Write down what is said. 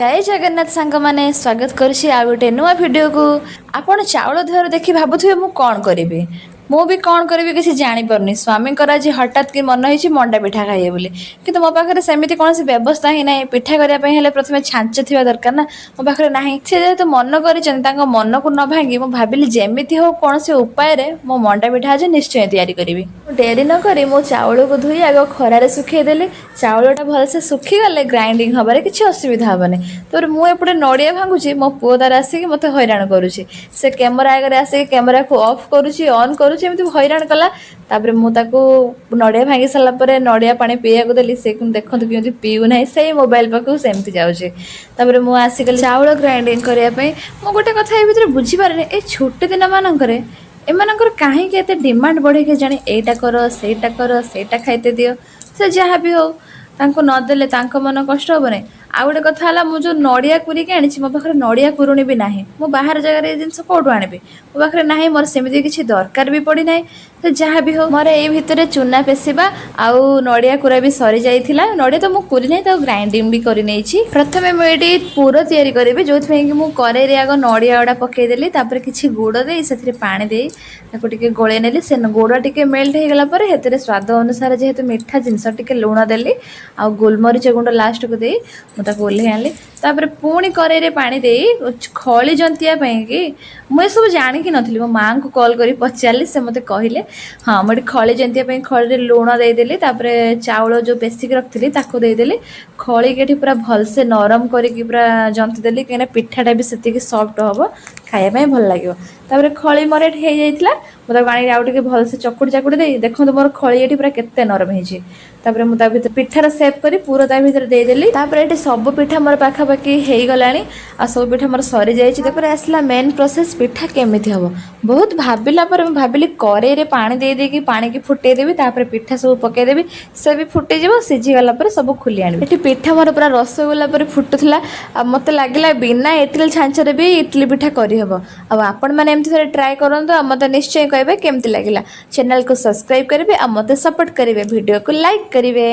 जय जगन्नाथ सांग माने स्वागत करुछि आ गोटे नुआ वीडियो को। आपण चाउल धर देखि भाबुथिबे मु कोन करिवे, मु भी कोन करिवे किछि जानि परनी। स्वामी कर आज हठात कि मन होइछि मंडा पिठा खाइए बोली, किंतु मो पाखरे सेमिति कोनोसी व्यवस्था ही नै। पिठा करिया पई हेले प्रथमे छांच थिबा दरकार ना, मो पाखरे नाही। से जेहेतु मन करिछन तांको मन को न भांगी मु भाबिली जेमिति हो कोनोसी उपाय रे मो मंडा पिठा आज निश्चय तयारी करिवे। डेरी न करी मो चाउल को धुई आगो खरारे सुखे देली। चाउलटा भल से सुखी गले ग्राइंडिंग हबारे किछि असुविधा हबने। तो मु एपटे नड़िया भांगुची, मो पुओ तार आसिक मते हैरान करुची। से कैमरा आगे आसिक कैमरा को ऑफ करुची ऑन करुची, एमती हैरान कला। तापर मु ताको नड़िया भांगी सारा पर नड़िया पानी पिया को देली। से देखंतु केमती पिउ नाही, से मोबाइल पाखु सेमती जाउची। तापर मु आसिक चाउल ग्राइंडिंग करिया पई मु गोटे कथा ए भितर बुझी पारे, ए छोटे दिन मानकरे एमानकर काहे के एते डिमांड बढ़े के जाने एटा करो सेटा खाइते दियो। से जहाँ भी हो तांको न देले तांको मन कष्ट होबने। आ गोटे कथा हला, मु जो नड़िया कुरी के आनिछि मो पाखरे नड़िया कुरुणी भी नाही। मु बाहर जगह रे जिंस कोठु आनिबे, मो पाखरे नाही। मोर सेमिति किछि दरकार भी पड़ी नाही। तो जहाँ भी हो मोर ए भितरे चूना पेसिबा आउ नड़िया कुरा भी सरी जाइथिला। नड़िया तो मु कुरी नाही, तो ग्राइंडिंग भी करि नेछि। प्रथमे मु एटी पूरा तयारी करिबे, जोथ में कि मु करे रे आगो नड़िया ओडा पके देली। तापर किछि गुड़ देई सेथिरे पानी देई ताको टिके गोळे नेली। से गुड़ टिके मेल्ट हे गेला पर हेतरे स्वाद अनुसार जेहेतु मिठा जिंस टिके लूण देली आ गोलमरिच गुंड लास्ट को देई मु ताको ओल्हे आनली। तापर पुणी करे रे पानी देई खळी जंतिया पई कि मु सब जानि कि नथली। मो मां को कॉल करी पचारली, से मते कहिले हाँ मोटे खळी जंतिया पई खळी रे लूण देई देली। तापर चाउल जो बेसिक रखथिली ताको देई देली। खळी केठी पूरा भल से नरम करी कि पूरा जंति देली, केना पिठाटा भी सेति कि सॉफ्ट हबो, खाया पई भल लागियो। तापर खळी मरेट हे जाइथिला, मु ताको आनी आउ टिके भल से चकुड़ी चकुड़ी देई देखंतु मोर खळी एठी पूरा केते नरम हेछि। तापर मु ता भीतर पिठार शेप करी पूरा ता भीतर देई देली। तापर एठी सब पिठा मोर पाखा पाखी हेई गलानी आ सब पिठा मोर सरी जाइछि। तापर आसला मेन प्रोसेस पिठा केमिति हबो। बहुत भाबिला पर मु भाबिली करे रे पानी देई दे कि पानी की फुटै देबी। तापर पिठा सब पकै देबी, से भी फुटै जेबो। सिझी गला पर सब खुली आनी। एठी पिठा मोर पूरा रसगोल्ला पर फुटुथला। आ मते लागिला बिना इटली छांचरे भी इडली पिठा करि हबो। आ आपण माने एमति थोड़े ट्राई करंतु आ मते निश्चय कहबे केमति लागिला। चैनल को सब्सक्राइब करिवे आ मते सपोर्ट करिवे, वीडियो को लाइक करिवे।